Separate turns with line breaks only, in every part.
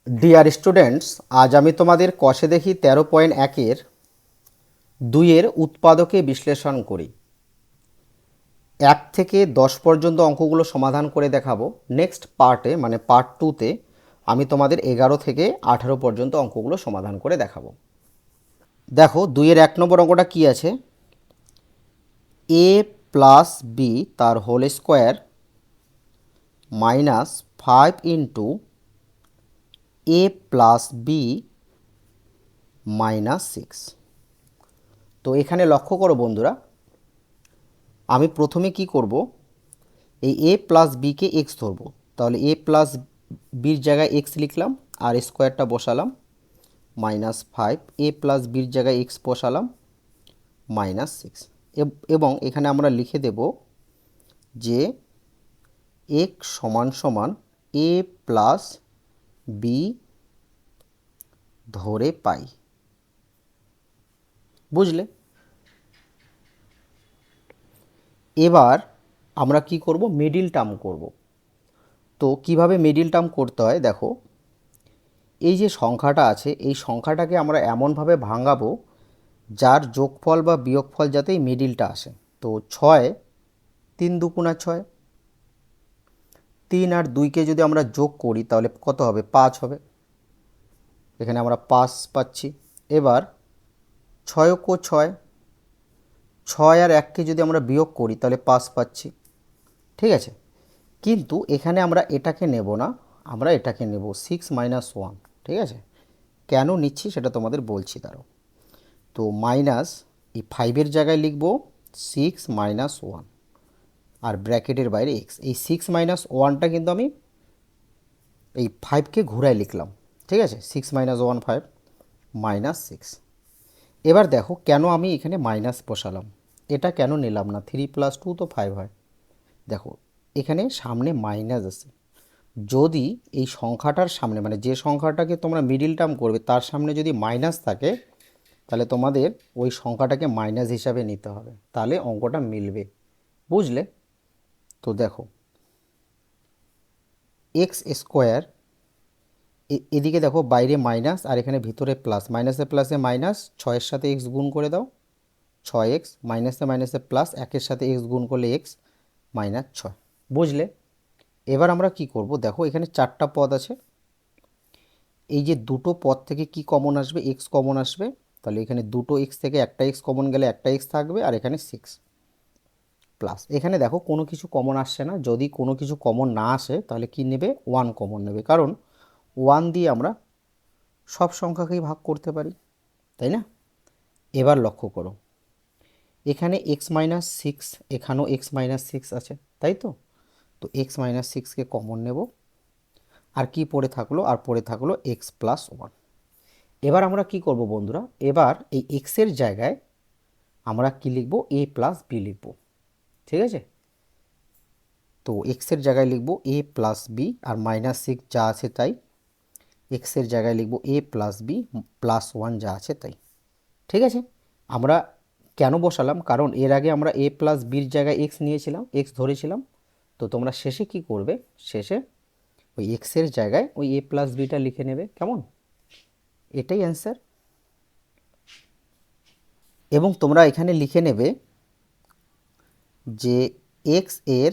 Dear students, আজ আমি তোমাদের কষে দেখি 13.1-এর 2-এর উৎপাদকে বিশ্লেষণ করি। 1 থেকে 10 পর্যন্ত অঙ্কগুলো সমাধান করে দেখাবো। নেক্সট পার্টে মানে পার্ট 2-তে আমি তোমাদের 11 থেকে 18 পর্যন্ত অঙ্কগুলো সমাধান করে দেখাবো। দেখো 2-এর 1 নম্বর অঙ্কটা কি আছে, এ প্লাস বি তার হোল স্কোয়ার মাইনাস 5 ইন্টু এ প্লাস বি মাইনাস 6। তো এখানে লক্ষ্য করো বন্ধুরা, আমি প্রথমে কি করব, এই এ প্লাস বিকে এক্স ধরবো। তাহলে এ প্লাস বির জায়গায় এক্স লিখলাম আর স্কোয়ারটা বসালাম -5, এ প্লাস বির জায়গায় এক্স বসালাম -6, এবং এখানে আমরা লিখে দেব যে এক্স সমান সমান এ প্লাস বি ধরে পাই। বুঝলে? এবার আমরা কি করব, মিডিল টার্ম করব। তো কিভাবে মিডিল টার্ম করতে হয় দেখো, এই যে সংখ্যাটা আছে এই সংখ্যাটাকে আমরা এমনভাবে ভাঙাবো যার যোগফল বা বিয়োগফল যাতে এই মিডিলটা আসে। তো 6, 3 দুগুণা 6, 3 আর 2কে যদি আমরা যোগ করি তাহলে কত হবে, 5 হবে। এখানে আমরা 5 পাচ্ছি। এবার 6 কো 6, 6 আর 1কে যদি আমরা বিয়োগ করি তাহলে 5 পাচ্ছি। ঠিক আছে, কিন্তু এখানে আমরা এটাকে নেব না, আমরা এটাকে নেব 6 - 1। ঠিক আছে, কেন নিচ্ছি সেটা তোমাদের বলছি, দাঁড়াও। তো মাইনাস এই 5-এর জায়গায় লিখব 6 - 1 আর ব্র্যাকেটের বাইরে এক্স। এই 6 - 1টা কিন্তু আমি এই 5কে ঘুরায় লিখলাম। ঠিক আছে, 6 - 1 5 -6। এবার দেখো কেন আমি এখানে মাইনাস বসালাম, এটা কেন নিলাম না, 3 + 2 তো 5 হয়। দেখো এখানে সামনে মাইনাস আছে, যদি এই সংখ্যাটার সামনে মানে যে সংখ্যাটাকে তোমরা মিডিল টার্ম করবে তার সামনে যদি মাইনাস থাকে তাহলে তোমাদের ওই সংখ্যাটাকে মাইনাস হিসাবে নিতে হবে, তাহলে অঙ্কটা মিলবে। বুঝলে? তো দেখো এক্স স্কোয়ার, এদিকে দেখো বাইরে মাইনাস আর এখানে ভিতরে প্লাস, মাইনাসে প্লাসে মাইনাস, 6-এর সাথে এক্স গুণ করে দাও 6x, মাইনাসে মাইনাসে প্লাস, 1-এর সাথে এক্স গুণ করলে এক্স -6। বুঝলে? এবার আমরা কি করব, দেখো এখানে 4টা পদ আছে, এই যে দুটো পদ থেকে কি কমন আসবে, এক্স কমন আসবে। তাহলে এখানে দুটো এক্স থেকে একটা এক্স কমন গেলে একটা এক্স থাকবে আর এখানে 6 প্লাস। এখানে দেখো কোনো কিছু কমন আসছে না, যদি কোনো কিছু কমন না আসে তাহলে কি নেবে, 1 কমন নেবে, কারণ 1 দিয়ে আমরা সব সংখ্যাকেই ভাগ করতে পারি, তাই না? এবার লক্ষ্য করো, এখানে x-6, এখানেও x-6 আছে, তাই তো? তো x-6কে কমন নেব, আর কি পড়ে থাকলো, আর পড়ে থাকলো x + 1। এবার আমরা কি করব বন্ধুরা, এবার এই x এর জায়গায় আমরা কি লিখব, a + b লিখব। ঠিক আছে, তো x এর জায়গায় লিখব a + b আর -6 যা আছে তাই, x এর জায়গায় লিখব a + b + 1 যা আছে তাই। ঠিক আছে, আমরা কেন বসালাম, কারণ এর আগে আমরা a + bর জায়গায় x নিয়েছিলাম, x ধরেছিলাম। তো তোমরা শেষে কি করবে, শেষে ওই x এর জায়গায় ওই a + bটা লিখে নেবে, কেমন? এটাই অ্যান্সার। এবং তোমরা এখানে লিখে নেবে যে x এর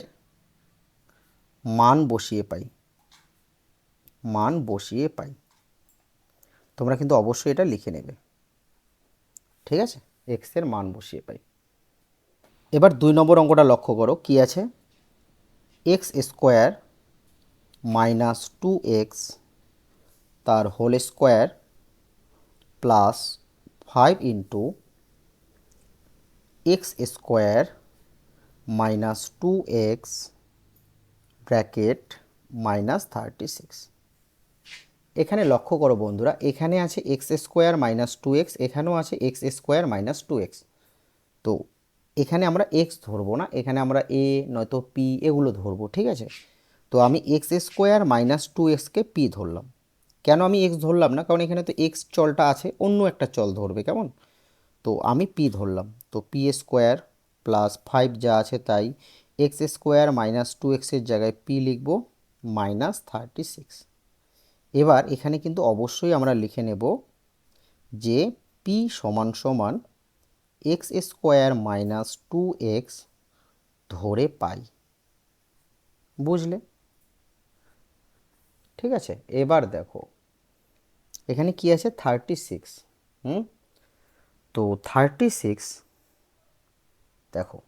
মান বসিয়ে পাই, মান বসিয়ে পাই। তোমরা কিন্তু অবশ্যই এটা লিখে নেবে। ঠিক আছে, x এর মান বসিয়ে পাই। এবার 2 নম্বর অঙ্কটা লক্ষ্য করো কি আছে, x² - 2x তার whole square plus 5 into x² - 2x bracket -36। এখানে লক্ষ্য করো বন্ধুরা, এখানে আছে x² - 2x, এখানেও আছে x² - 2x। তো এখানে আমরা x ধরবো না, এখানে আমরা a নয়তো p এগুলো ধরবো। ঠিক আছে, তো আমি x² - 2xকে p ধরলাম। কেন আমি x ধরলাম না, কারণ এখানে তো x চলটা আছে, অন্য একটা চল ধরবে, কেমন? তো আমি p ধরলাম। তো p² + 5 যা আছে তাই, x² - 2x এর জায়গায় p লিখব -36। এবার এখানে কিন্তু অবশ্যই আমরা লিখে নেব যে পি সমান সমান এক্স স্কোয়ার মাইনাস 2x ধরে পাই। বুঝলে? ঠিক আছে, এবার দেখো এখানে কি আছে 36। তো 36 দেখো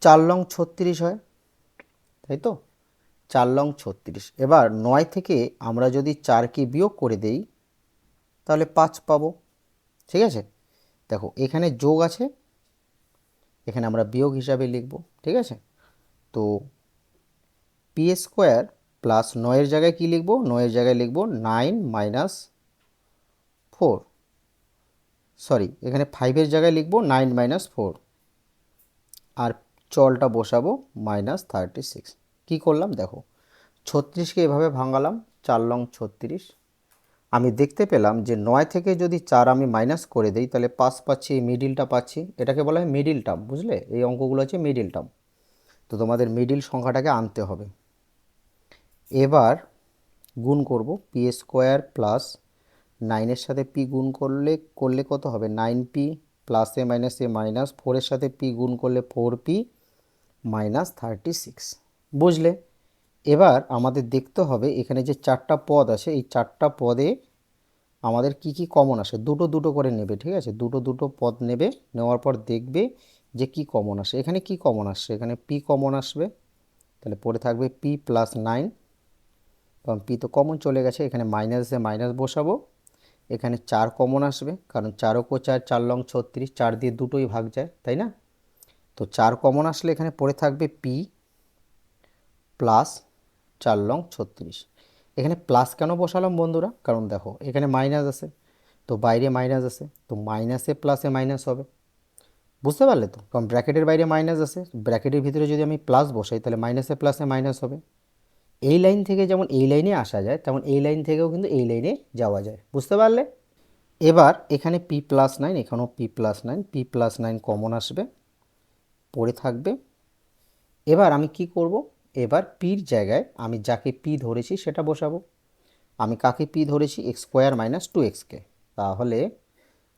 4 লং 36 হয়, তাই তো? 4 লং 36। এবার 9 থেকে আমরা যদি 4কে বিয়োগ করে দেই তাহলে 5 পাবো। ঠিক আছে, দেখো এখানে যোগ আছে, এখানে আমরা বিয়োগ হিসাবে লিখব। ঠিক আছে, তো পি স্কোয়ার প্লাস 9-এর জায়গায় কি লিখব? 9-এর জায়গায় লিখব 9 মাইনাস 4, সরি এখানে 5-এর জায়গায় লিখব 9 মাইনাস 4, আর চলটা বসাবো -36। কি করলাম দেখো, 36কে এভাবে ভাঙালাম, 4 লং 36। আমি দেখতে পেলাম যে 9 থেকে যদি 4 আমি মাইনাস করে দিই তাহলে 5 পাচ্ছি, এই মিডিলটা পাচ্ছি। এটাকে বলা হয় মিডিল টার্ম, বুঝলে? এই অঙ্কগুলো হচ্ছে মিডিল টার্ম। তো তোমাদের মিডিল সংখ্যাটাকে আনতে হবে। এবার গুণ করব, পি স্কোয়ার প্লাস 9-এর সাথে পি গুণ করলে কত হবে? 9p প্লাস এ মাইনাস 4-এর সাথে পি গুণ করলে 4p মাইনাস 36। বুঝলে? এবার আমাদের দেখতে হবে এখানে যে 4টা পদ আছে, এই 4টা পদে আমাদের কি কি কমন আসে। দুটো দুটো করে নেবে, ঠিক আছে? দুটো দুটো পদ নেবে, নেওয়ার পর দেখবে যে কি কমন আসে। এখানে কি কমন আসছে? এখানে পি কমন আসবে, তাহলে পড়ে থাকবে পি প্লাস 9, কারণ পি তো কমন চলে গেছে। এখানে মাইনাসে মাইনাস বসাবো, এখানে 4 কমন আসবে, কারণ 4 ও 4, 4 লং 36, 4 দিয়ে দুটোই ভাগ যায়, তাই না? তো 4 কমন আসলে এখানে পড়ে থাকবে পি প্লাস 4 লং 36। এখানে প্লাস কেন বসালাম বন্ধুরা? কারণ দেখো এখানে মাইনাস আছে, তো বাইরে মাইনাস আছে, তো মাইনাসে প্লাসে মাইনাস হবে। বুঝতে পারলে তো? কারণ ব্র্যাকেটের বাইরে মাইনাস আছে, ব্র্যাকেটের ভিতরে যদি আমি প্লাস বসাই তাহলে মাইনাসে প্লাসে মাইনাস হবে। এই লাইন থেকে যেমন এই লাইনে আসা যায়, তেমন এই লাইন থেকেও কিন্তু এই লাইনে যাওয়া যায়। বুঝতে পারলে? এবার এখানে পি প্লাস 9, এখানেও P plus 9, P plus 9 common আসবে, পড়ে থাকবে। এবার আমি কি করব? এবার পির জায়গায় আমি যাকে পি ধরেছি সেটা বসাবো। আমি কাকে পি ধরেছি? এক্স স্কোয়ার মাইনাস 2xকে। তাহলে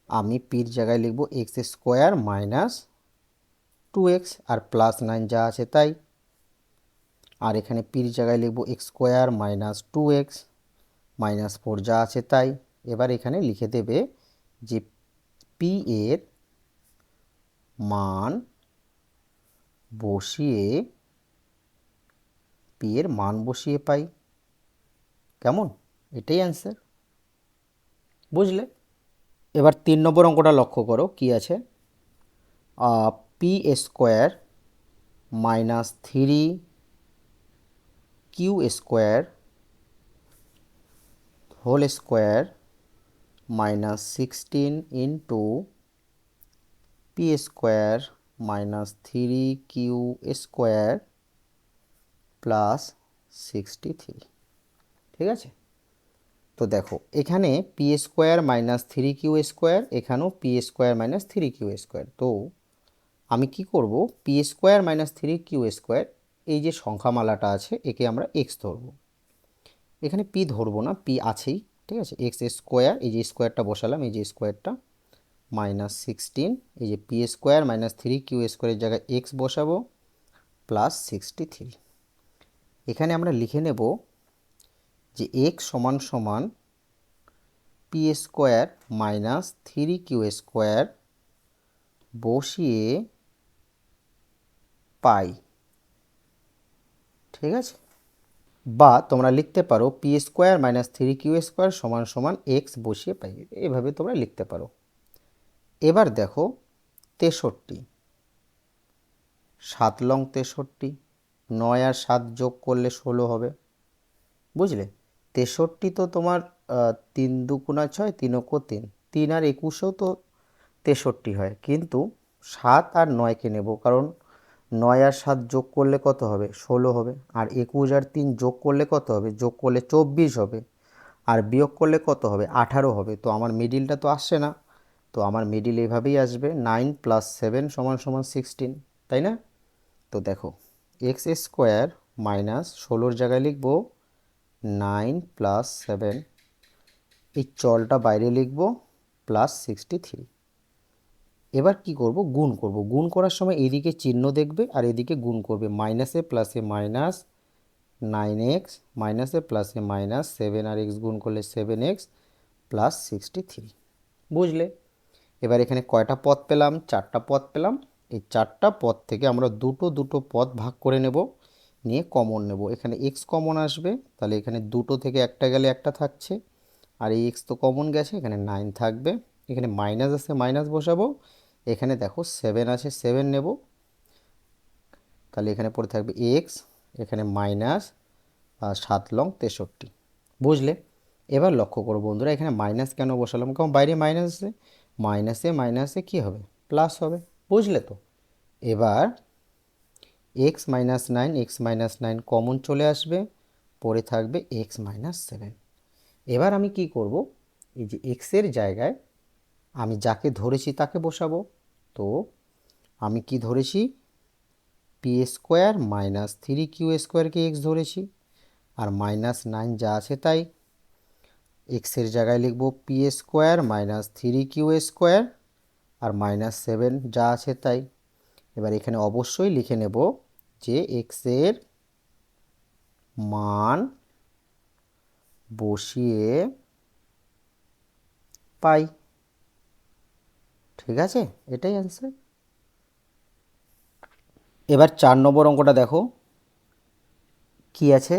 আমি পির জায়গায় লিখব এক্স স্কোয়ার মাইনাস 2x, আর প্লাস 9 যা আছে তাই। আর এখানে পির জায়গায় লিখব X square minus 2x minus 4 যা আছে তাই। এবার এখানে লিখে দেবে যে পি এর মান বসিয়ে পাই। কেমন? এটাই অ্যান্সার। বুঝলে? এবার 3 নম্বর অঙ্কটা লক্ষ্য করো কি আছে। P square minus 3q square whole square minus 16 into P square minus 3q square plus 63। ঠিক আছে, তো দেখো এখানে P square minus 3q square, এখানেও P square minus 3q square. তো আমি কি করব? P square minus 3q square, এই যে সংখ্যামালাটা আছে একে আমরা এক্স ধরব। এখানে পি ধরবো না, পি আছেই। ঠিক আছে, এক্স স্কোয়ার, এই যে স্কোয়ারটা বসালাম, এই যে স্কোয়ারটা মাইনাস 16, এই যে পি স্কোয়ার মাইনাস 3q স্কোয়ারের জায়গায় এক্স বসাবো প্লাস 63। এখানে আমরা লিখে নেব যে এক্স সমান সমান P square minus 3q square বসিয়ে পাই। ঠিক আছে, বা তোমরা লিখতে পারো P square minus 3q square সমান সমান এক্স বসিয়ে পাই, এভাবে তোমরা লিখতে পারো। এবার দেখো 63, 7 লং 63, 9 আর 7 যোগ করলে 16 হবে। বুঝলে? 63 তো তোমার 3 দুগুণা 6, 3 ও 3, 3 আর 21ও তো 63 হয়, কিন্তু 7 আর 9কে নেব, কারণ 9 আর 7 যোগ করলে কত হবে? 16 হবে। আর 21 আর 3 যোগ করলে কত হবে? যোগ করলে 24 হবে। আর বিয়োগ করলে কত হবে? 18 হবে। তো আমার মিডিলটা তো আসছে না, তো আমার মিডিল এইভাবেই আসবে 9 প্লাস 7 সমান সমান 16, তাই না? তো দেখো এক্স স্কোয়ার মাইনাস 16-র জায়গায় লিখব 9 প্লাস 7, এই চলটা বাইরে লিখব +63। এবার কি করব, গুণ করব। গুণ করার সময় এদিকে চিহ্ন দেখবে আর এদিকে গুণ করবে, মাইনাসে প্লাসে মাইনাস 9x, মাইনাসে প্লাসে মাইনাস 7 আর x গুণ করলে 7x প্লাস 63। বুঝলে? এবার এখানে কয়টা পদ পেলাম? 4টা পদ পেলাম। এই 4টা পদ থেকে আমরা দুটো দুটো পদ ভাগ করে নেব, নিয়ে কমন নেব। এখানে x কমন আসবে, তাহলে এখানে দুটো থেকে একটা গেলে একটা থাকছে, আর এই x তো কমন গেছে, এখানে 9 থাকবে। এখানে মাইনাস আছে, মাইনাস বসাবো। এখানে দেখো 7 আছে, 7 নেব, তাহলে এখানে পড়ে থাকবে x, এখানে মাইনাস 7 লং 63। বুঝলে? এবার লক্ষ্য করো বন্ধুরা, এখানে মাইনাস কেন বসালাম? কারণ বাইরে মাইনাস আছে, মাইনাসে মাইনাসে কী হবে? প্লাস হবে। বুঝলে তো? এবার x-9 কমন চলে আসবে, পড়ে থাকবে x-7। এবার আমি কি করব, এই যে এক্সের জায়গায় আমি যাকে ধরেছি তাকে বসাবো। তো আমি কি ধরেছি? p² মাইনাস 3q² এক্স ধরেছি, আর -9 যা আছে তাই। এক্সের জায়গায় লিখব p² মাইনাস 3q², আর -7 যা আছে তাই। এবার এখানে অবশ্যই লিখে নেব যে এক্সের মান বসিয়ে পাই। ঠিক আছে, এটাই অ্যান্সার। এবার 4 নম্বর অঙ্কটা দেখো কি আছে,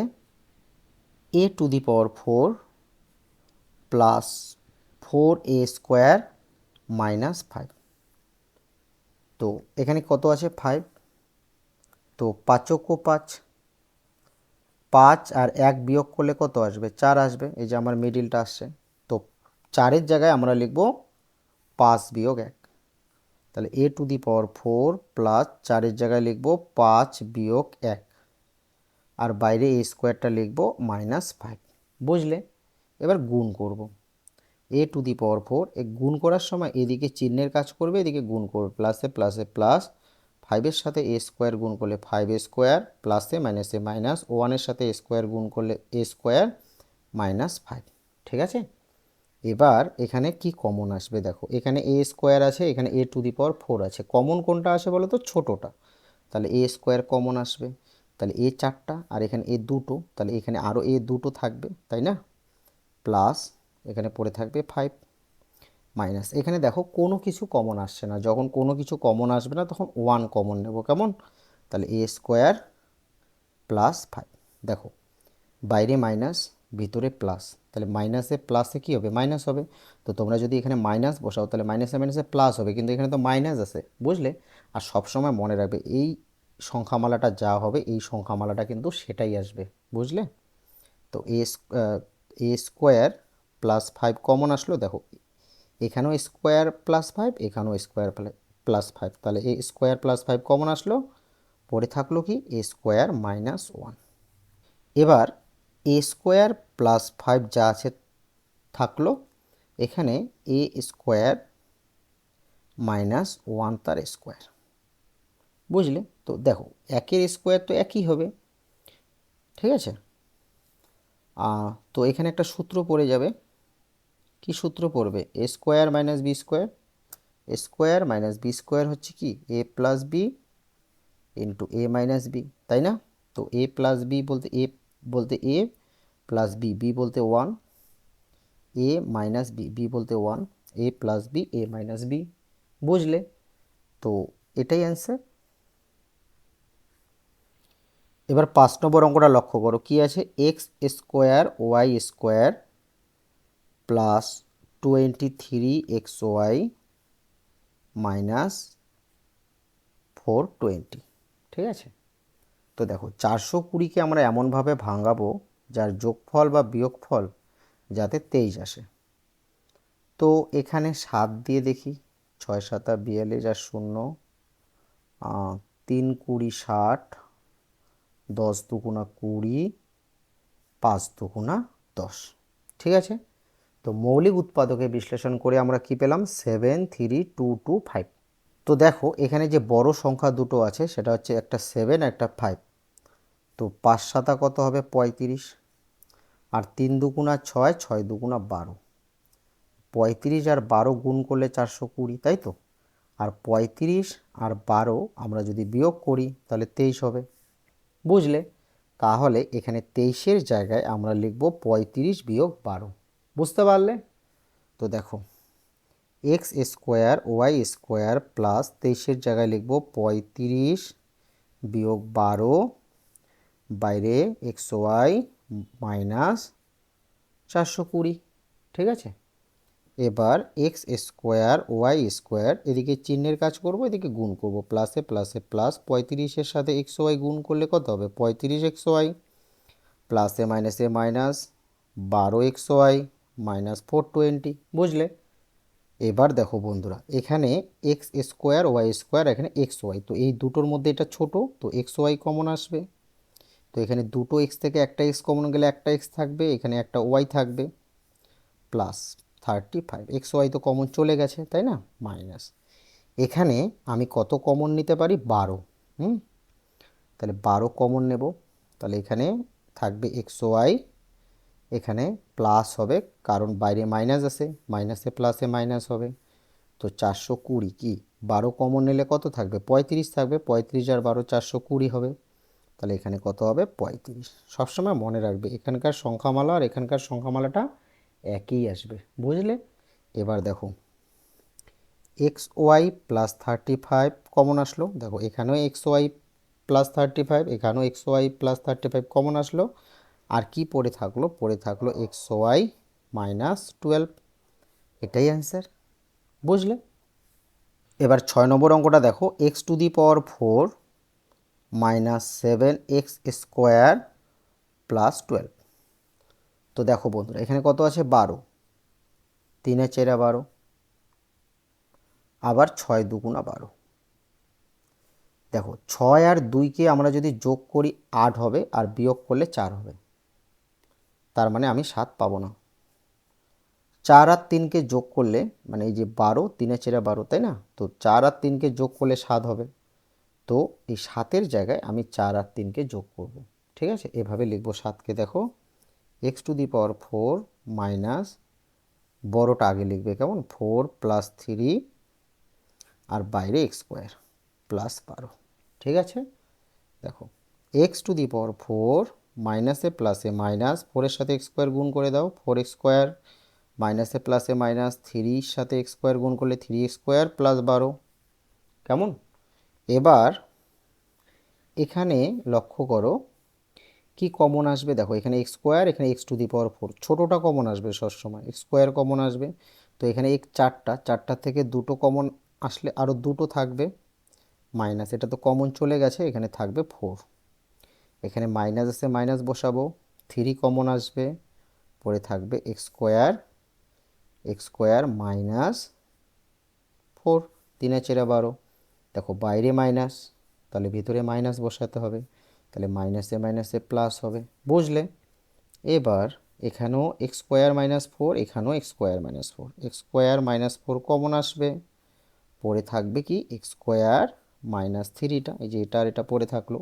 a⁴ প্লাস 4a² মাইনাস 5। তো এখানে কত আছে? 5। তো 5 5 আর 1 বিয়োগ করলে কত আসবে? 4 আসবে। এই যে আমার মিডিলটা আসছে, তো 4-এর জায়গায় আমরা লিখব 5 বিয়োগ 1। তাহলে a⁴ প্লাস 4-এর জায়গায় লিখব 5 বিয়োগ 1, আর বাইরে a² লিখব -5। বুঝলে? এবার গুণ করব। a⁴ এ গুণ করার সময় এদিকে চিহ্নের কাজ করবে, এদিকে গুণ করবে, প্লাসে প্লাসে প্লাস, 5-এর সাথে a² গুণ করলে 5a², প্লাসে মাইনাসে মাইনাস, 1-এর সাথে a² গুণ করলে a² -5। ঠিক আছে? এবার এখানে কি কমন আসবে দেখো, এখানে a² আছে, এখানে a⁴ আছে। কমন কোনটা আসে বলো তো? ছোটোটা। তাহলে a² কমন আসবে, তাহলে a 4টা আর এখানে a 2টো, তাহলে এখানে আরও a 2টো থাকবে, তাই না? প্লাস এখানে পড়ে থাকবে 5 মাইনাস, এখানে দেখো কোনো কিছু কমন আসছে না। যখন কোনো কিছু কমন আসবে না তখন 1 কমন নেব, কেমন? তাহলে a² প্লাস 5। দেখো বাইরে মাইনাস, ভিতরে প্লাস, তাহলে মাইনাসে প্লাসে কী হবে? মাইনাস হবে। তো তোমরা যদি এখানে মাইনাস বসাও তাহলে মাইনাসে মাইনাসে প্লাস হবে, কিন্তু এখানে তো মাইনাস আছে। বুঝলে? আর সব সময় মনে রাখবে এই সংখ্যামালাটা যা হবে এই সংখ্যামালাটা কিন্তু সেটাই আসবে। বুঝলে? তো a² প্লাস 5 কমন আসলো, দেখো এখানেও স্কোয়ার প্লাস 5, এখানেও স্কোয়ার প্লাস 5, তাহলে a² প্লাস 5 কমন আসলো, পড়ে থাকলো কি? a² -1। এবার a² প্লাস 5 যা আছে থাকলো, এখানে a² -1 তার স্কোয়ার। বুঝলে? তো দেখো একের স্কোয়ার তো একই হবে। ঠিক আছে? তো এখানে একটা সূত্র পড়ে যাবে। কি সূত্র পড়বে? a² -b²। Square minus B square হচ্ছে কি? a plus B into a minus B, তাই না? তো a প্লাস বি বলতে a প্লাস বি, বি বলতে 1, a মাইনাস বি, বি বলতে 1, a plus B, a minus B. বুঝলে? তো এটাই অ্যান্সার। এবার 5 নম্বর অঙ্কটা লক্ষ্য করো কি আছে, x² y² plus 23xy minus 420। ঠিক আছে? তো দেখো 420কে আমরা এমনভাবে ভাঙাবো যার যোগফল বা বিয়োগফল যাতে 23 আসে। তো এখানে 7 দিয়ে দেখি, 6 7 42 আর 0, 3 20 60, 10 দুগুণা 20, 5 দুগুণা 10। ঠিক আছে? তো মৌলিক উৎপাদকে বিশ্লেষণ করে আমরা কি পেলাম? 7 3 2 2 5। তো দেখো এখানে যে বড় সংখ্যা দুটো আছে সেটা হচ্ছে একটা 7 একটা 5। তো 5 সাতা কত হবে 35, আর 3 দুগুণা 6, 6 দুগুণা 12, 35 আর 12 গুণ করলে 420, তাই তো। আর 35 আর 12 আমরা যদি বিয়োগ করি তাহলে 23 হবে, বুঝলে। তাহলে এখানে 23-এর জায়গায় আমরা লিখব 35 বিয়োগ 12, বুঝতে পারলে। তো দেখো X square Y square plus 23-এর জায়গায় লিখব 35 বিয়োগ 12, বাইরে এক্স ওয়াই মাইনাস 420, ঠিক আছে। এবার এক্স স্কোয়ার ওয়াই স্কোয়ার, এদিকে চিহ্নের কাজ করব, এদিকে গুণ করব, প্লাসে প্লাসে প্লাস, 35-এর সাথে এক্স ওয়াই গুণ করলে কত হবে 35 এক্স ওয়াই, প্লাসে মাইনাসে মাইনাস 12 এক্স ওয়াই মাইনাস 420, বুঝলে। এবার দেখো বন্ধুরা, এখানে এক্স স্কোয়ার ওয়াই স্কোয়ার, এখানে এক্স ওয়াই, তো এই দুটোর মধ্যে এটা ছোট, তো এক্স ওয়াই কমন আসবে। তো এখানে দুটো এক্স থেকে একটা এক্স কমন গেলে একটা এক্স থাকবে, এখানে একটা ওয়াই থাকবে, প্লাস 35, এক্স ওয়াই তো কমন চলে গেছে, তাই না, মাইনাস। এখানে আমি কত কমন নিতে পারি 12, তাহলে 12 কমন নেব, তাহলে এখানে থাকবে এক্স ওয়াই, এখানে প্লাস হবে কারণ বাইরে মাইনাস আছে, মাইনাসে প্লাসে মাইনাস হবে, তো 420 কি 12 কমন নিলে কত থাকবে 35 থাকবে, 35 আর 12 420 হবে, তাহলে এখানে কত হবে 35। সবসময় মনে রাখবে এখানকার সংখ্যামালা আর এখানকার সংখ্যামালাটা একই আসবে, বুঝলে। এবার দেখো এক্স ওয়াই প্লাস 35 কমন আসলো, দেখো এখানেও এক্স ওয়াই প্লাস 35, এখানেও এক্স ওয়াই প্লাস 35 কমন আসলো, আর কি পড়ে থাকলো, পড়ে থাকলো এক্স ওয়াই মাইনাস 12, এটাই অ্যান্সার, বুঝলে। এবার 6 নম্বর অঙ্কটা দেখো, x to the power 4 minus 7x square plus 12। তো দেখো বন্ধুরা এখানে কত আছে 12, 3 4 12, আবার 6 দুগুণা 12। দেখো 6 আর 2কে আমরা যদি যোগ করি 8 হবে, আর বিয়োগ করলে 4 হবে, তার মানে আমি 7 পাবো না। 4 আর 3কে যোগ করলে, মানে এই যে 12, 3 4 12, তাই না, তো 4 আর 3কে যোগ করলে 7 হবে, তো এই 7-এর জায়গায় আমি 4 আর 3কে যোগ করব, ঠিক আছে। এভাবে লিখবো 7কে, দেখো x to the power 4 minus, বড়টা আগে লিখবে কেমন, 4 প্লাস 3 আর বাইরে এক্স স্কোয়ার প্লাস 12, ঠিক আছে। দেখো এক্স টু দি পাওয়ার 4 মাইনাসে প্লাসে মাইনাস, 4-এর সাথে এক্স স্কোয়ার গুণ করে দাও, 4x স্কোয়ার, মাইনাসে প্লাসে মাইনাস, 3-র সাথে এক্স স্কোয়ার গুণ করলে 3x স্কোয়ার প্লাস 12, কেমন। এবার এখানে লক্ষ্য করো কি কমন আসবে, দেখো এখানে এক্স স্কোয়ার, এখানে এক্স টু দি পাওয়ার 4, ছোটোটা কমন আসবে সবসময়, এক্স স্কোয়ার কমন আসবে, তো এখানে এক চারটা থেকে দুটো কমন আসলে আরও দুটো থাকবে, মাইনাস, এটা তো কমন চলে গেছে, এখানে থাকবে 4, এখানে মাইনাস আছে মাইনাস বসাবো, 3 কমন আসবে, পরে থাকবে এক্স স্কোয়ার মাইনাস 4, 3 4 12, দেখো বাইরে মাইনাস, তাহলে ভিতরে মাইনাস বসাতে হবে, তাহলে মাইনাসে মাইনাসে প্লাস হবে, বুঝলে। এবার এখানেও এক্স স্কোয়ার মাইনাস 4, এখানেও x square minus 4, x square minus 4 common আসবে, পরে থাকবে কি এক্স স্কোয়ার মাইনাস 3টা, এই যে এটা আর এটা পড়ে থাকলো।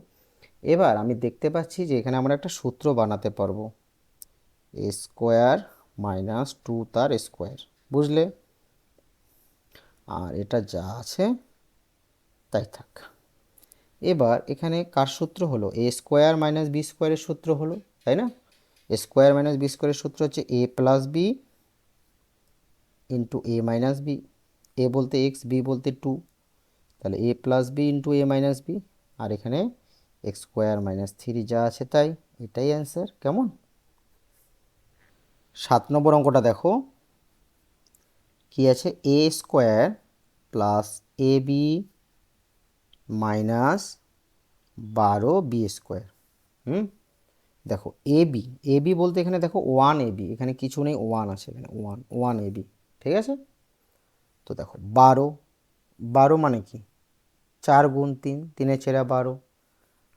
এবার আমি দেখতে পাচ্ছি যে এখানে আমরা একটা সূত্র বানাতে পারবো, এ স্কোয়ার মাইনাস 2 তার স্কোয়ার, বুঝলে। আর এটা যা আছে তাই থাক। এবার এখানে কার সূত্র হলো, এ স্কোয়ার মাইনাস বি স্কোয়ারের সূত্র হলো, তাই না। এ স্কোয়ার মাইনাস বি স্কোয়ারের সূত্র হচ্ছে এ plus B into A minus B, A বলতে এক্স, বি বলতে 2, তাহলে এ প্লাস বি ইন্টু এ মাইনাস বি, আর এখানে এক্স স্কোয়ার মাইনাস 3 যা আছে তাই, এটাই অ্যান্সার, কেমন। 7 নম্বর অঙ্কটা দেখো কি আছে, এ square plus A B minus 12 B square. দেখো এ বি বলতে এখানে দেখো 1 এ বি, এখানে কিছু নেই, 1 আছে, এখানে 1 এ বি, ঠিক আছে। তো দেখো 12, 12 মানে কি 4 গুণ 3, 3 4 12,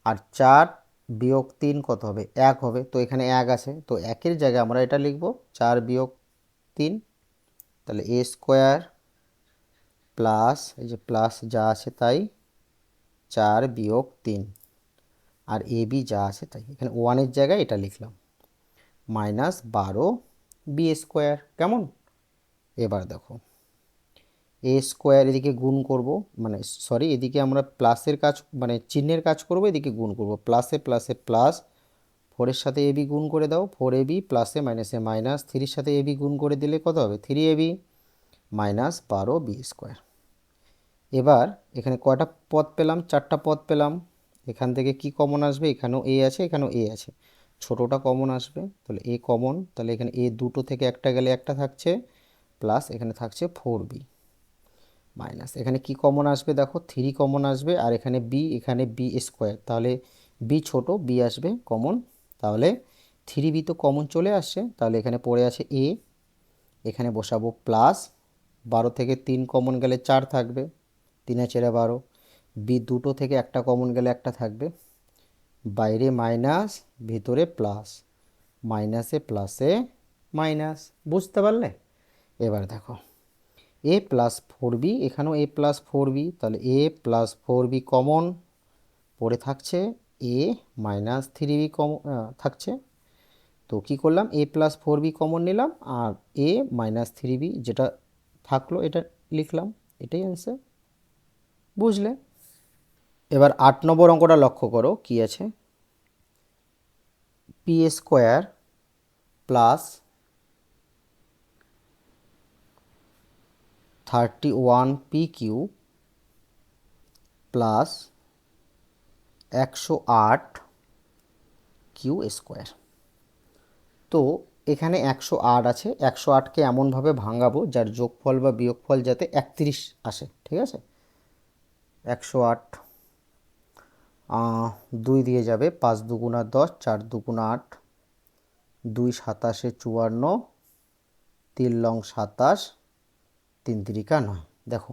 আর 4 বিয়োগ 3 কত হবে 1 হবে, তো এখানে 1 আছে, তো 1-এর জায়গায় আমরা এটা লিখব 4 বিয়োগ 3, তাহলে এ স্কোয়ার প্লাস, এই যে প্লাস যা আছে তাই, 4 বিয়োগ 3, আর এ বি যা আছে তাই, এখানে ওয়ানের জায়গায় এটা লিখলাম, -12b²। কেমন? এবার দেখো এ স্কোয়ার এদিকে গুণ করব, মানে সরি এদিকে আমরা প্লাসের কাজ মানে চিহ্নের কাজ করব, এদিকে গুণ করব, প্লাসে প্লাসে প্লাস, 4-এর সাথে এবি গুণ করে দাও, 4ab প্লাসে মাইনাসে মাইনাস, 3-এর সাথে এবি গুণ করে দিলে কত হবে, 3ab -12b²। এবার এখানে কয়টা পদ পেলাম, 4টা পদ পেলাম। এখান থেকে কি কমন আসবে, এখানেও এ আছে এখানেও এ আছে, ছোটোটা কমন আসবে, তাহলে এ কমন, তাহলে এখানে এ দুটো থেকে একটা গেলে একটা থাকছে, প্লাস এখানে থাকছে 4b মাইনাস, এখানে কি কমন আসবে দেখো, 3 কমন আসবে, আর এখানে বি², তাহলে বি ছোট, বি আসবে কমন, তাহলে 3b তো কমন চলে আসছে, তাহলে এখানে পড়ে আছে এ, এখানে বসাবো প্লাস, 12 থেকে 3 কমন গেলে 4 থাকবে, 3×4 = 12, বি দুটো থেকে একটা কমন গেলে একটা থাকবে, বাইরে মাইনাস ভিতরে প্লাস, মাইনাসে প্লাসে মাইনাস, বুঝতে পারলে? এবার দেখো a+4b, এখানেও a+4b, তাহলে a+4b কমন, পড়ে থাকছে a -3b কমন থাকছে, তো কি করলাম, a+4b কমন নিলাম, আর a -3b যেটা থাকলো এটা লিখলাম, এটাই অ্যান্সার। বুঝলে? এবার 8 নম্বর অঙ্কটা লক্ষ্য করো কি আছে, p² plus 31pq plus 108q²। তো এখানে 108 আছে, 108কে এমনভাবে ভাঙাবো যার যোগফল বা বিয়োগফল যাতে 31 আসে, ঠিক আছে? 108 2 দিয়ে যাবে, 5 দুগুণা 10, 4 দুগুণা 8, 2 7-এ 54, 3 লং 27, 3 তিরিকা 9। দেখো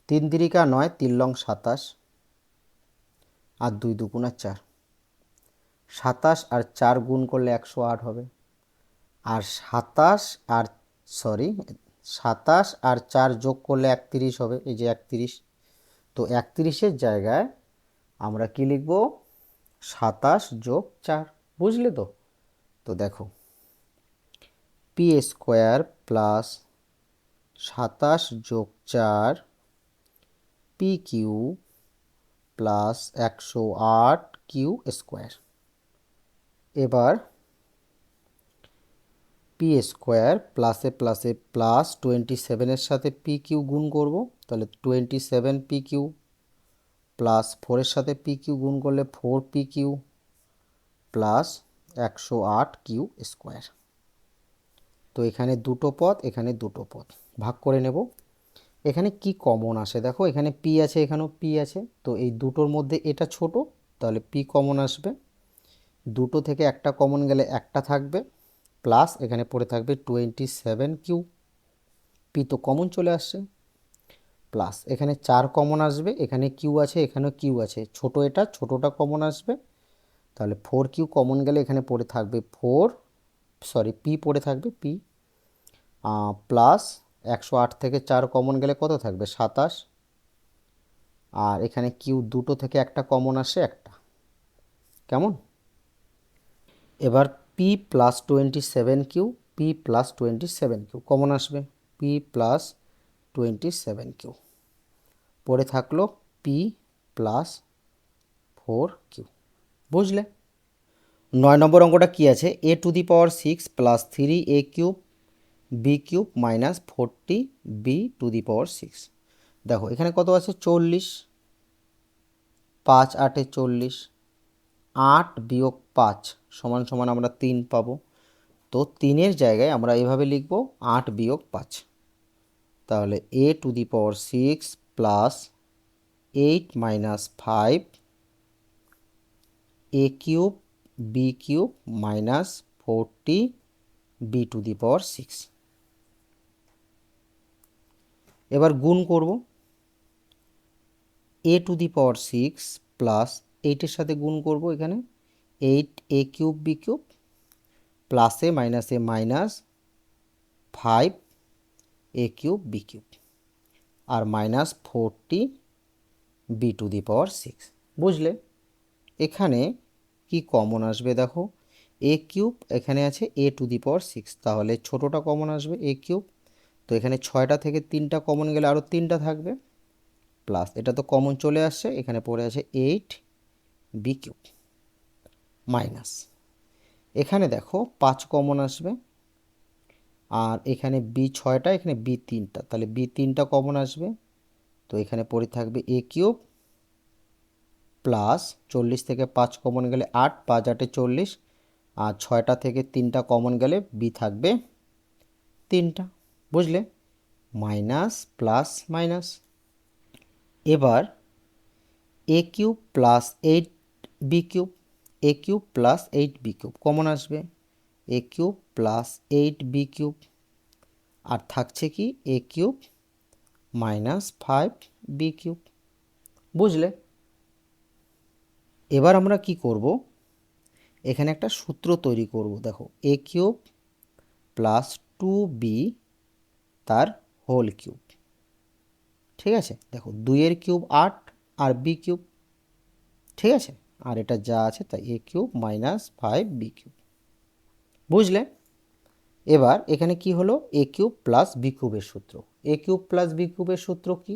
3 তিরিকা 9, 3 লং 27, আর 2 দুগুণা 4, 27 আর 4 গুণ করলে 108 হবে, আর 27 আর সরি 27 আর 4 যোগ করলে 31 হবে, এই যে 31, তো 31-এর জায়গায় আমরা কি লিখব, 27 যোগ 4। বুঝলে তো? তো দেখো p² প্লাস 27 যোগ 4 pq প্লাস 108q²। এবার p² প্লাসে প্লাসে প্লাস 27-এর সাথে pq গুণ করব, তাহলে 27pq প্লাস 4-এর সাথে pq গুণ করলে 4pq প্লাস 108q²। তো এখানে দুটো পদ, এখানে দুটো পদ, ভাগ করে নেব। এখানে কি কমন আসে দেখো, এখানে p আছে এখানেও p আছে, তো এই দুটোর মধ্যে এটা ছোট, তাহলে p কমন আসবে, দুটো থেকে একটা কমন গেলে একটা থাকবে, প্লাস এখানে পড়ে থাকবে 27q, p তো কমন চলে আসছে, প্লাস এখানে 4 কমন আসবে, এখানে q আছে এখানেও q আছে, ছোট এটা ছোটটা কমন আসবে, তাহলে 4q কমন গেলে এখানে পড়ে থাকবে 4, সরি p পড়ে থাকবে p, প্লাস 108 থেকে 4 কমন গেলে কত থাকবে 27, আর এখানে কিউ দুটো থেকে একটা কমন আসে একটা, কেমন? এবার P plus 27q, P plus 27q common আসবে, পি প্লাস 27q, পড়ে থাকলো পি প্লাস 4q। বুঝলে? 9 নম্বর অঙ্কটা কি আছে, a⁶ plus 3a³ b³ minus 40b⁶। দেখো এখানে কত আছে 40, 5 8-এ 40, 8 বিয়োগ 5 সমান সমান আমরা 3 পাবো, তো 3-এর জায়গায় আমরা এভাবে লিখব 8 বিয়োগ 5, তাহলে a⁶ plus 8 minus 5 a³ b³ minus 40b⁶। এবার গুণ করব, a⁶ প্লাস 8-এর সাথে গুণ করব, এখানে 8a³ b³ প্লাসে মাইনাসে মাইনাস 5a³ b³ আর মাইনাস 40b⁶। বুঝলে? এখানে কি কমন আসবে দেখো, এ কিউব এখানে আছে এ টু দি পাওয়ার 6, তাহলে ছোটোটা কমন আসবে এ কিউব। তো এখানে 6টা থেকে 3টা কমন গেলে আরও 3টা থাকবে, প্লাস এটা তো কমন চলে আসছে, এখানে পড়ে আছে 8b কিউব মাইনাস, এখানে দেখো 5 কমন আসবে, আর এখানে বি 6টা, এখানে বি 3টা, তাহলে বি 3টা কমন আসবে। তো এখানে পড়ে থাকবে এ কিউব প্লাস 40 থেকে 5 কমন গেলে 8, 5 8 40, আর 6টা থেকে 3টা কমন গেলে বি থাকবে 3টা। বুঝলে? Minus plus minus. এবার A cube plus 8b cube, A cube plus 8b cube common আসবে, A cube plus 8b cube, আর থাকছে কি এ কিউব মাইনাস 5b কিউব। বুঝলে? এবার আমরা কি করব, এখানে একটা সূত্র তৈরি করব। দেখো, এ কিউব প্লাস 2b তার হোল কিউব। ঠিক আছে? দেখো 2 এর কিউব 8 আর বি কিউব, ঠিক আছে, আর এটা যা আছে তাই এ কিউব মাইনাস 5b কিউব। বুঝলে? এবার এখানে কি হলো, এ কিউব প্লাস বি কিউবের সূত্র। এ কিউব প্লাস বি কিউবের সূত্র কি?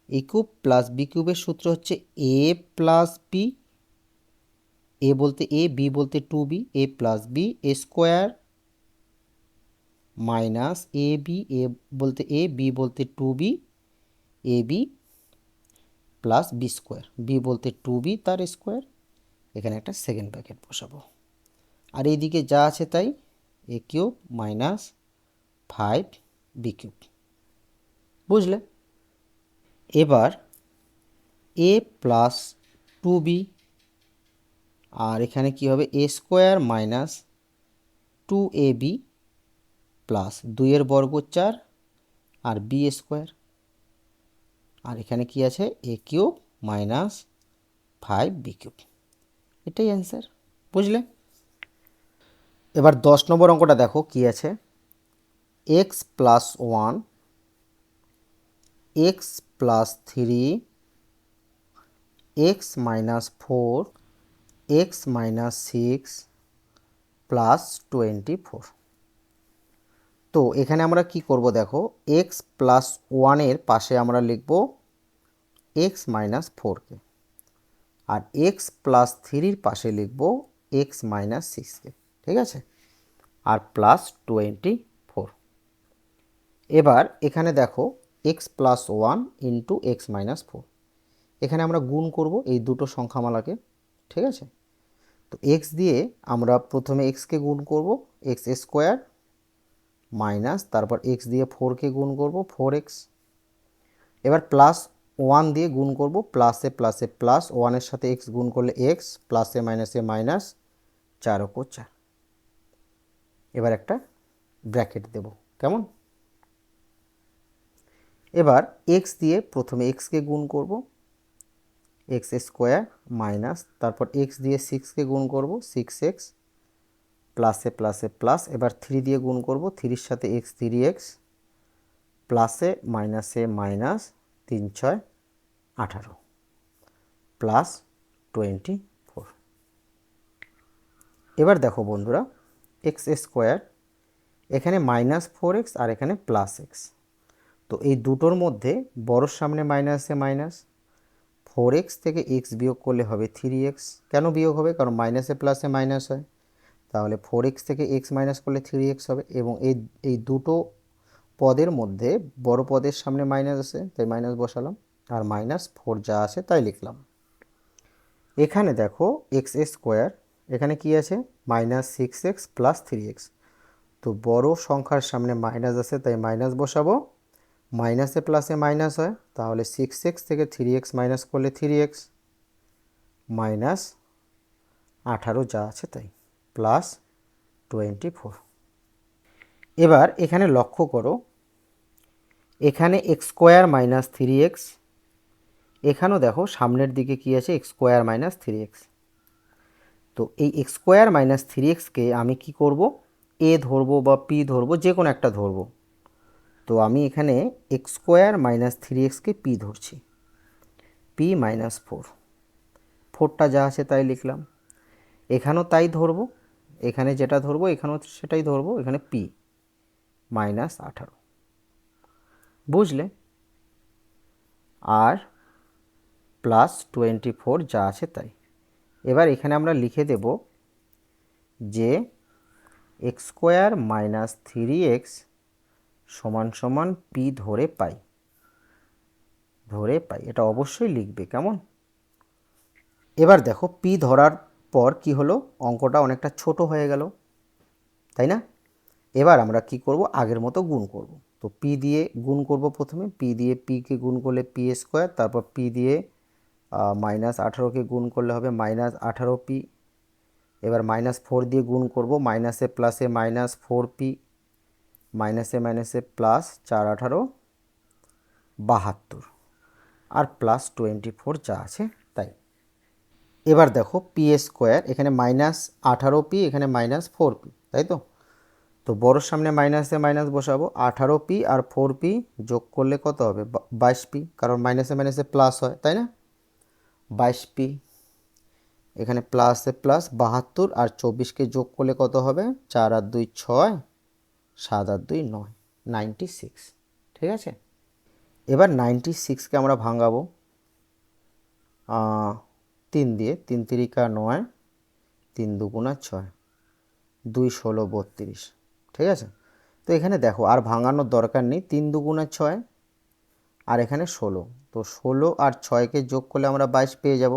এ কিউব প্লাস বি কিউবের সূত্র হচ্ছে এ প্লাস বি, এ বলতে এ, বি বলতে 2b, A plus B A square minus A B, A বলতে এ, বি বলতে 2b, A B plus B square, B বলতে 2b তার স্কোয়ার, এখানে একটা সেকেন্ড ব্র্যাকেট বসাবো, আর এইদিকে যা আছে তাই এ কিউব মাইনাস 5b কিউব। বুঝলে? এবার এ প্লাস 2b, আর এখানে কি হবে এ স্কোয়ার মাইনাস 2ab প্লাস 2 এর বর্গ 4 আর বি স্কোয়ার, আর এখানে কি আছে এ কিউব মাইনাস 5b কিউব। এটাই অ্যান্সার। বুঝলে? এবার 10 নম্বর অঙ্কটা দেখো কি আছে, x plus 1, x plus 3, x minus 4, x minus 6 plus 24। তো এখানে আমরা কি করব দেখো, এক্স প্লাস 1-এর পাশে আমরা লিখব এক্স মাইনাস 4কে, আর এক্স প্লাস 3-র পাশে লিখব এক্স মাইনাস 6কে। ঠিক আছে? আর প্লাস 24। এবার এখানে দেখো x plus 1 into x minus 4, এখানে আমরা গুণ করব এই দুটো সংখ্যামালাকে। ঠিক আছে? তো এক্স দিয়ে আমরা প্রথমে এক্সকে গুণ করব, এক্স স্কোয়ার মাইনাস, তারপর এক্স দিয়ে 4কে গুণ করব 4x, এবার প্লাস 1 দিয়ে গুণ করব, প্লাসে প্লাসে প্লাস, 1-এর সাথে এক্স গুণ করলে এক্স, প্লাসে মাইনাসে মাইনাস, 4 × 4। এবার একটা ব্র্যাকেট দেব, কেমন? এবার এক্স দিয়ে প্রথমে এক্সকে গুণ করব, এক্স স্কোয়ার মাইনাস, তারপর এক্স দিয়ে 6কে গুণ করব 6x, প্লাসে প্লাসে প্লাস, এবার 3 দিয়ে গুণ করব, 3-র সাথে এক্স 3x, প্লাসে মাইনাসে মাইনাস, 3 6 18 প্লাস 24। এবার দেখো বন্ধুরা, এক্স স্কোয়ার এখানে মাইনাস 4x আর এখানে প্লাস এক্স, তো এই দুটোর মধ্যে বড়োর সামনে মাইনাসে মাইনাস, 4x থেকে x বিয়োগ করলে হবে 3x। কেন বিয়োগ হবে? কারণ মাইনাসে প্লাসে মাইনাস হয়, তাহলে 4x থেকে x মাইনাস করলে 3x হবে, এবং এই দুটো পদের মধ্যে বড় পদের সামনে মাইনাস আছে তাই মাইনাস বসালাম, আর -4 যা আছে তাই লিখলাম। এখানে দেখো এক্স স্কোয়ার, এখানে কি আছে -6x প্লাস 3x, তো বড় সংখ্যার সামনে মাইনাস আছে তাই মাইনাস বসাবো, মাইনাসে প্লাসে মাইনাস হয়, তাহলে 6x থেকে 3x মাইনাস করলে 3x, -18 যা আছে তাই, প্লাস 24। এবার এখানে লক্ষ্য করো, এখানে এক্স স্কোয়ার মাইনাস 3x, এখানেও দেখো সামনের দিকে কি আছে এক্স স্কোয়ার মাইনাস 3x, তো এই এক্স স্কোয়ার মাইনাস 3xকে আমি কি করব, এ ধরবো বা পি ধরবো, যে কোনো একটা ধরবো। তো আমি এখানে এক্স স্কোয়ার মাইনাস 3xকে পি ধরছি, পি -4, ফোরটা যা আছে তাই লিখলাম, এখানেও তাই ধরবো, এখানে যেটা ধরবো এখানেও সেটাই ধরবো, এখানে পি -18, বুঝলে? আর +24 যা আছে তাই। এবার এখানে আমরা লিখে দেব যে x² - 3x = পি ধরে পাই, এটা অবশ্যই লিখবে, কেমন? এবার দেখো পি ধরার পর কি হলো, অঙ্কটা অনেকটা ছোট হয়ে গেল, তাই না? এবার আমরা কি করব, আগের মতো গুণ করব। তো পি দিয়ে গুণ করব, প্রথমে পি দিয়ে পিকে গুণ করলে p², তারপর পি দিয়ে -18কে গুণ করলে হবে -18p। এবার -4 দিয়ে গুণ করব, মাইনাসে প্লাসে -4p, মাইনাসে মাইনাসে প্লাস 4×18 72, আর +24 যা আছে তাই। এবার দেখো p², এখানে -18p, এখানে -4p, তাই তো? তো বড়োর সামনে মাইনাসে মাইনাস বসাবো, 18p আর 4p যোগ করলে কত হবে, 22p, কারণ মাইনাসে মাইনাসে প্লাস হয়, তাই না? 22p, এখানে প্লাসে প্লাস 72, আর 24কে যোগ করলে কত হবে, 4 আর 2 6, 7 আর 2 9, 96, ঠিক আছে? এবার 96কে আমরা ভাঙাবো 3 দিয়ে, 3 3 9, 3 2 6, 2 16 32, ঠিক আছে? তো এখানে দেখো আর ভাঙানোর দরকার নেই, 3 2 6, আর এখানে 16, তো 16 আর 6কে যোগ করলে আমরা 22 পেয়ে যাব।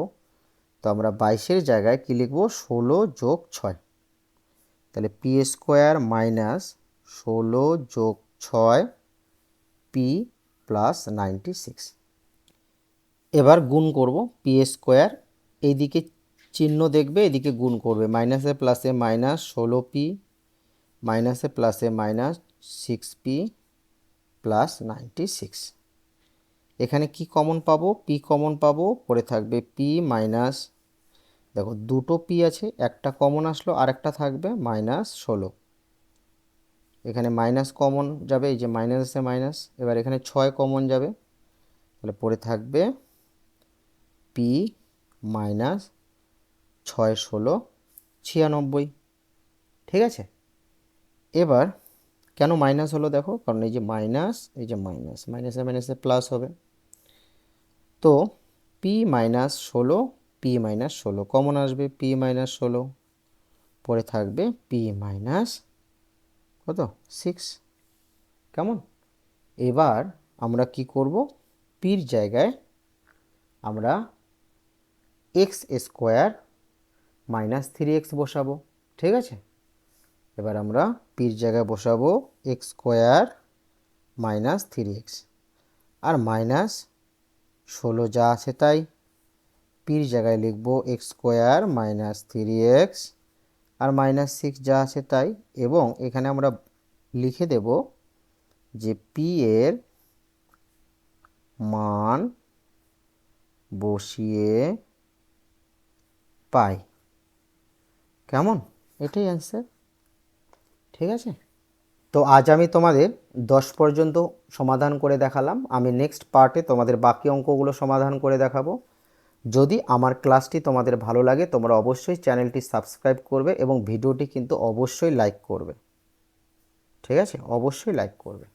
তো আমরা 22-এর জায়গায় কি লিখব, 16 যোগ 6, তাহলে p² - 16 যোগ 6 p +96। এবার গুণ করব, p², এইদিকে চিহ্ন দেখবে, এদিকে গুণ করবে, মাইনাসে প্লাসে -16p, মাইনাসে প্লাসে -6p +96। এখানে কি কমন পাবো, পি কমন পাবো, পরে থাকবে পি মাইনাস, দেখো দুটো পি আছে, একটা কমন আসলো, আর একটা থাকবে -16, এখানে মাইনাস কমন যাবে, এই যে মাইনাস আছে মাইনাস, এবার এখানে 6 কমন যাবে, তাহলে পরে থাকবে পি মাইনাস 6 16 96, ঠিক আছে? এবার কেন মাইনাস হলো দেখো, কারণ এই যে মাইনাস, এই যে মাইনাস, মাইনাসে মাইনাসে প্লাস হবে। তো পি -16, পি -16 কমন আসবে, পি -16, পরে থাকবে পি মাইনাস কত 6, কেমন? এবার আমরা কি করব, পির জায়গায় আমরা x² -3x বসাবো, ঠিক আছে? এবার আমরা পির জায়গায় বসাবো x² -3x, আর -16 যা আছে তাই, পির জায়গায় লিখব x² -3x, আর -6 যা আছে তাই, এবং এখানে আমরা লিখে দেব যে পি এর মান বসিয়ে পাই, কেমন? এটাই অ্যান্সার, ঠিক আছে? তো আজ আমি তোমাদের 10 পর্যন্ত সমাধান করে দেখালাম, আমি নেক্সট পার্টে তোমাদের বাকি অঙ্কগুলো সমাধান করে দেখাবো। যদি আমার ক্লাসটি তোমাদের ভালো লাগে, তোমরা অবশ্যই চ্যানেলটি সাবস্ক্রাইব করবে এবং ভিডিওটি কিন্তু অবশ্যই লাইক করবে, ঠিক আছে? অবশ্যই লাইক করবে।